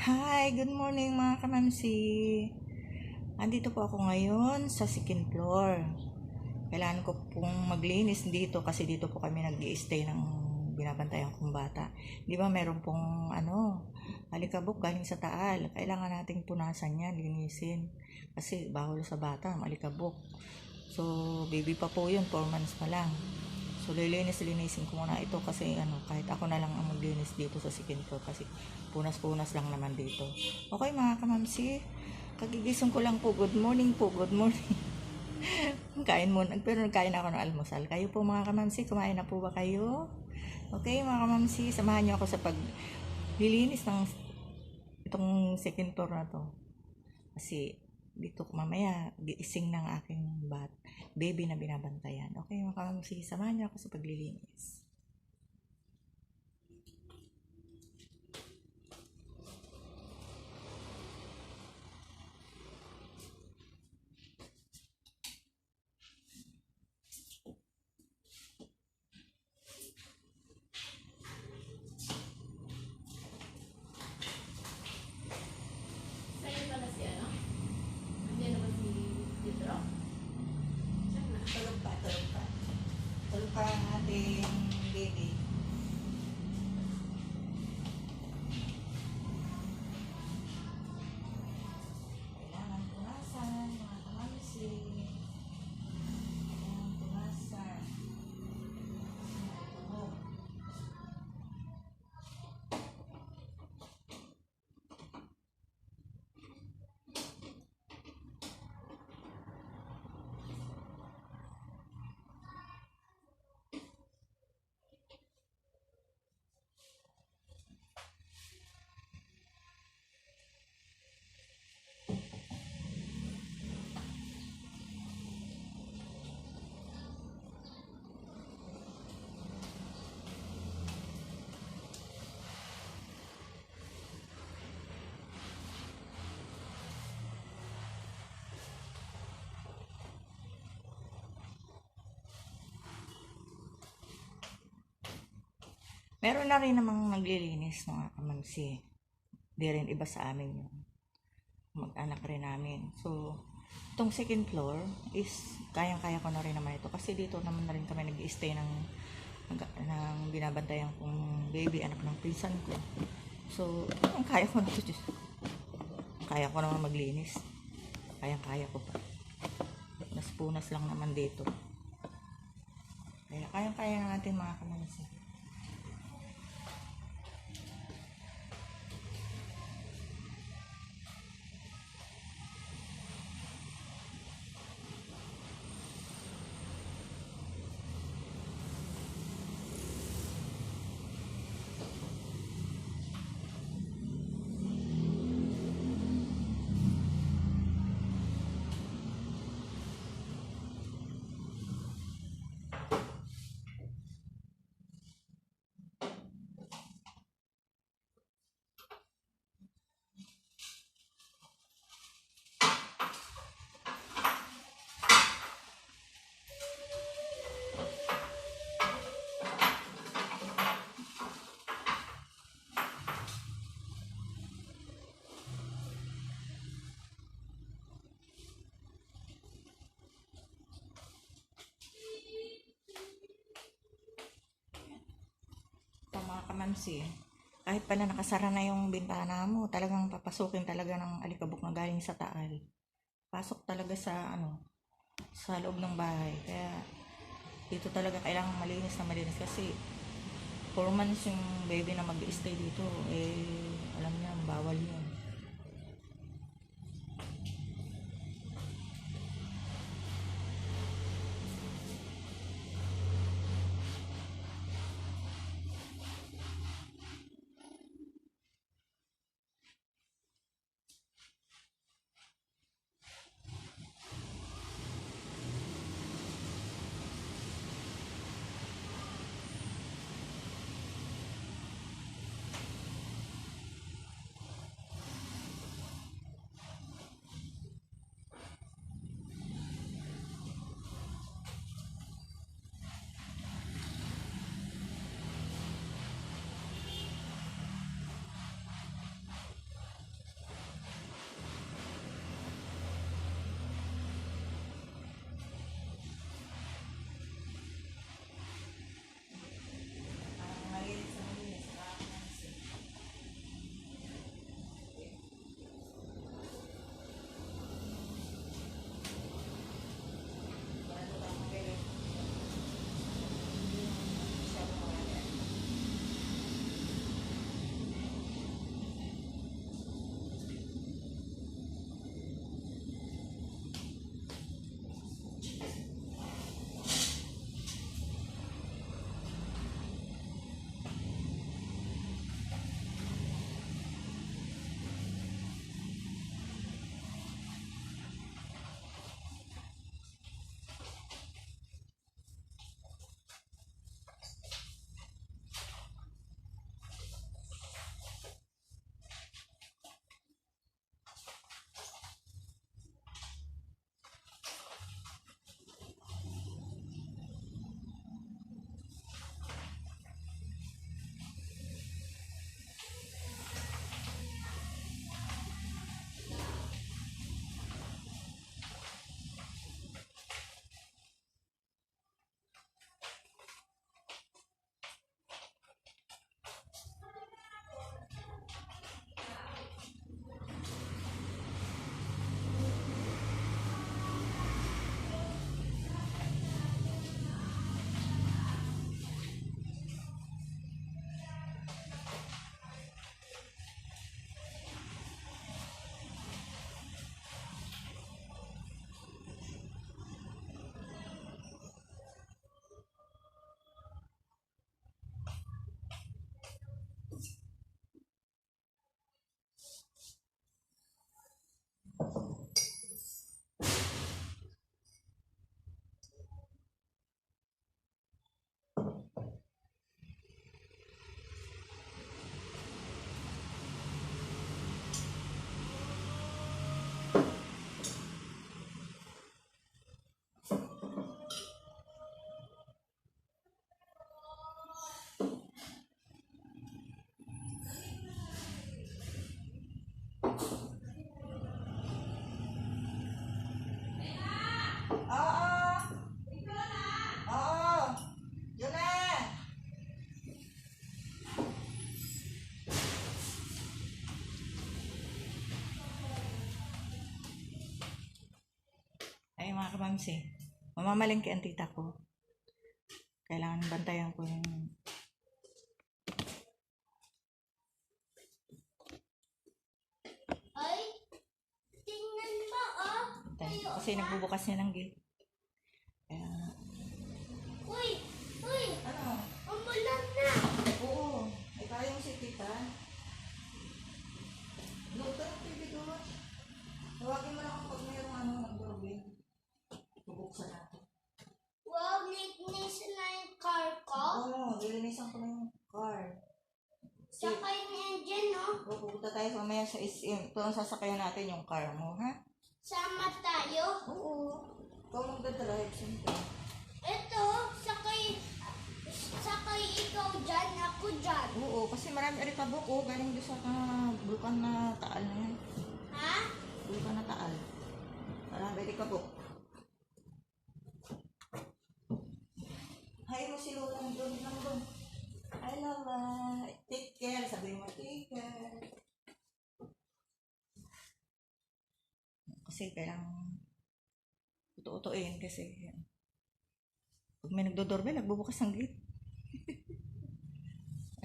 Hi, good morning mga kamamsi. Andito po ako ngayon sa second floor. Kailangan ko pong maglinis dito kasi dito po kami nag-i-stay ng binabantayan kong bata. Di ba meron pong alikabok galing sa taal. Kailangan nating punasan yan, linisin. Kasi bawal sa bata, alikabok. So, baby pa po yun, 4 months pa lang. So, linisin ko muna ito kasi kahit ako na lang ang maglinis dito sa second floor kasi punas-punas lang naman dito. Okay mga kamamsi, kagigising ko lang po. Good morning po, good morning. Kain muna, pero nagkain ako ng almusal. Kayo po mga kamamsi, kumain na po ba kayo? Okay mga kamamsi, samahan niyo ako sa paglilinis ng itong second floor na to. Kasi dito mamaya giising ng aking baby na binabantayan. Okay mga kamamsi, samahan niyo ako sa paglilinis. Tulog pa ang ating baby. Kailangan punasan, mga kamamsi. Kailangan punasan. Meron na rin namang naglilinis mga kamamsi. Di rin iba sa amin yun. Mag-anak rin namin. So, itong second floor is kayang-kaya ko na rin naman ito. Kasi dito naman na rin kami nag-i-stay ng binabantayan kong baby, anak ng pinsan ko. So, ang kaya ko na ito. Kaya ko naman maglinis. Kayang-kaya ko pa. Nas-punas lang naman dito. Kaya kayang-kaya natin mga kamamsi. Mga kamamsi, kahit pala nakasara na yung bintana mo, talagang papasukin talaga ng alikabok na galing sa taal. Pasok talaga sa loob ng bahay. Kaya dito talaga kailangan malinis na malinis kasi 4 months yung baby na mag-stay dito, alam niya, bawal yun. kamamsi. Mamamalengke ang tita ko. Kailangan bantayan ko yung... Ay, tingnan mo, oh. Kasi nagbubukas niya ng gate. Kaya... Uy, uy, Ano? umulan na. Oo. Ay kaya mo si tita. Luto ng TV doon. Tawagin mo lang ako pag mayroong ano ng doorbell. Bubuksan natin. Wow, linis na yung car ko. Oo, lilinisan ko na yung car. Saka yung engine, no? Pupunta tayo mamaya sa SM. Ito ang sasakyan natin yung car mo, ha? Sama tayo. Oo. Ikaw magdadrive, siyempre. Ito, sakay ikaw dyan, ako dyan. Oo, kasi marami alikabok. Oh, galing doon sa bulkan na Taal na yan. Ha? Bulkan na Taal. Marami alikabok. Hi mo si Lola doon lang doon. Hi Lola. Take care. Sabi mo, take care. Kasi kailangan uto-utoin kasi pag may nagdo-doorbell, nagbubukas ng gate.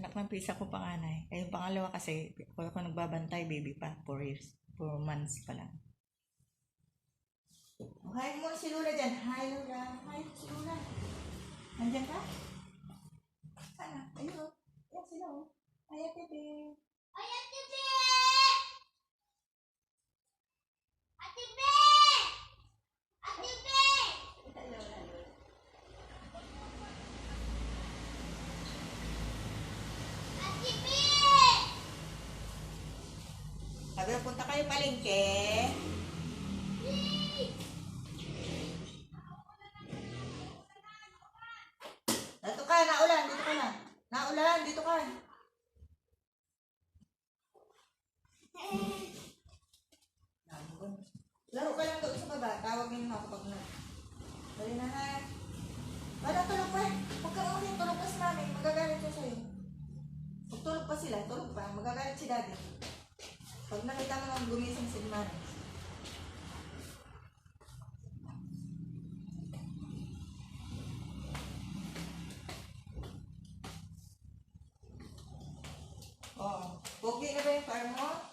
Anak ng pisa ko panganay. Ay, yung pangalawa kasi, ako nagbabantay, baby pa, 4 years, 4 months pa lang. Oh, hi mo si Lola dyan. Hi Lola. Hi si Lola. Nandiyan ka? Sana. Ayun. Yan sila oh. Ay, ate be. Ay, Ate Be! Ate Be! Ate Be! Hello, hello. Ate Be! Sabi na punta kayo palengke. Dito ka, naulan, dito ka na. Naulan, dito ka. Laro ka lang doon sa baba. Tawagin mo ako pag na. Dali na ha. Wala, tulog pa. Huwag ka ulit, tulog pa si mami. Magagalit siya sa'yo. Pag tulog pa sila, tulog pa. Magagalit si daddy. Pag nakita mo nang gumising si mami. Oo. Pogi na ba yung car mo?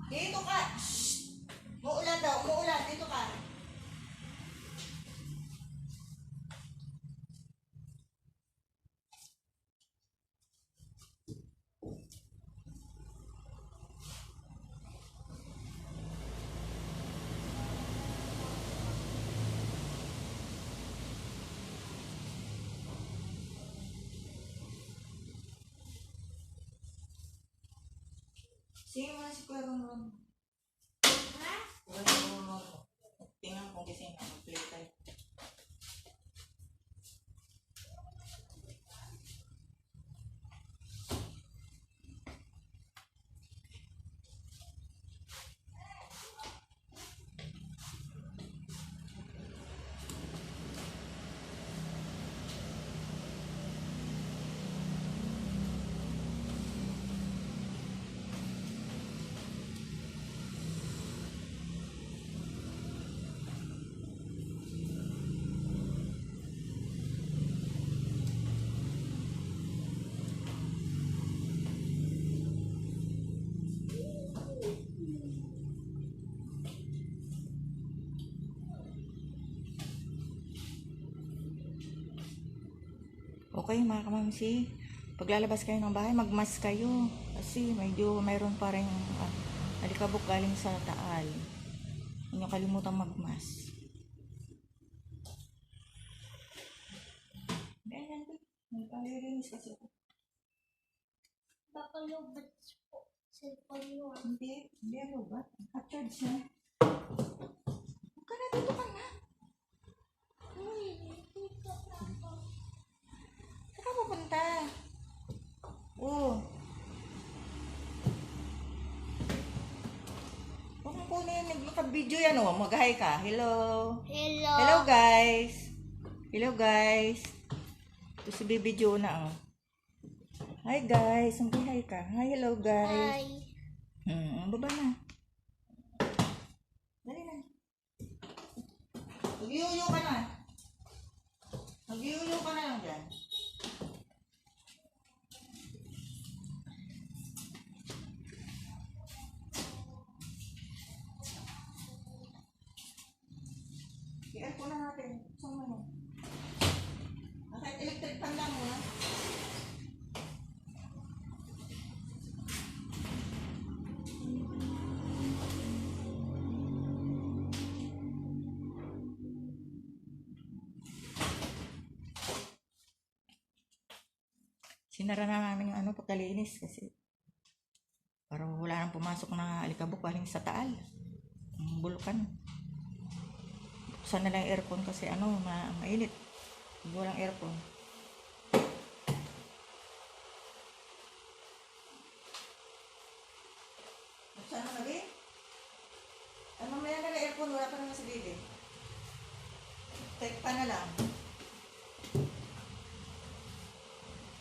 Dito ka! Shhh! Muulan daw, muulan. Dito ka. Sige mo na si Kuya Ronron. Ha? Kuya Ronron. Tingnan kung gising na. Mag-play tayo. Okay mga kamamsi, paglalabas kayo ng bahay, magmask kayo. Kasi medyo mayroon pa rin alikabok galing sa Taal. Huwag niyo kalimutang magmask. Ayan, nagpalilinis kasi ako. Baka lubat po. Cellphone mo. Hindi ano ba? Hot-charge na. Huwag ka na, dito ka na. Uy, dito ako. Saan ka pupunta? Oo. Huwag mo kunin, nagluka-video yan o. Mag-hi ka. Hello. Hello. Hello guys. Hello guys. Ito si Baby Jonah oh. Hi guys, hi ka. Hi, hello guys. Hi. Baba na. Dali na. Mag-iuyo ka na. Mag-iuyo ka na lang dyan. I-air na natin. Saan mo na? Kahit electric fan lang mo na. Sinara na namin yung pagkalinis kasi para wala nang pumasok na alikabok galing sa taal. Ang bulukan. Buksan na lang yung aircon kasi mainit. Walang aircon. Buksan na lagi? Mamaya na lang aircon, wala pa naman sa baby. Take pa na lang.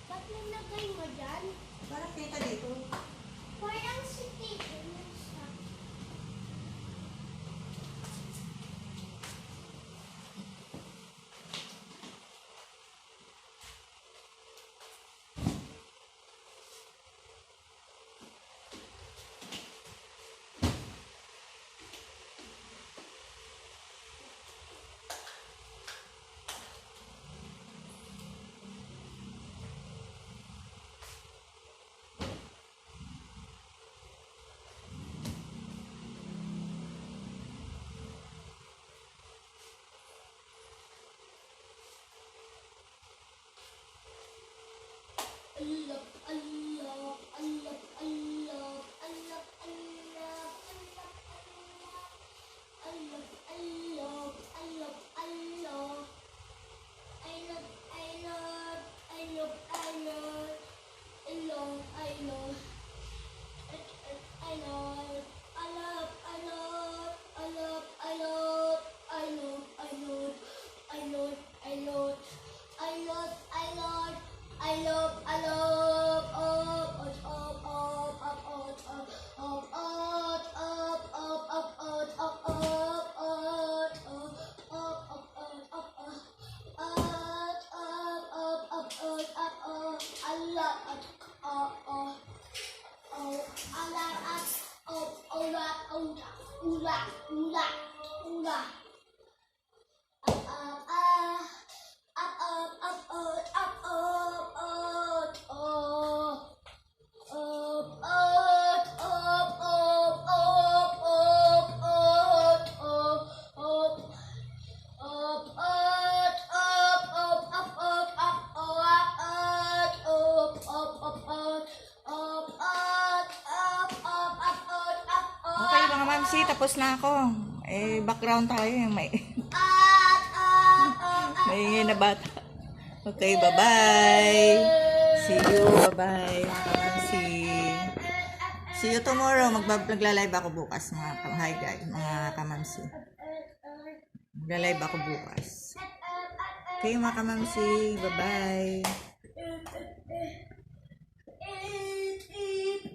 Ba't nilagay mo dyan? Parang kita dito. Parang si Tito na siya. Allah, Allah, Allah, Allah, Allah, Allah, Allah, Allah, Allah, Allah. I love, I love, I love, I love, I love, I love, I love, I love, I love, I love, I love, I love, I love, I love, I love, I love, I love. I love, Okay mga mamsi, tapos na ako. Background tayo yung may ingay na bata. Okay, bye-bye. See you, bye-bye mga mamsi. See you tomorrow. Magla-live ako bukas hi guys, mga kamamsi. Magla-live ako bukas. Okay mga kamamsi, bye-bye.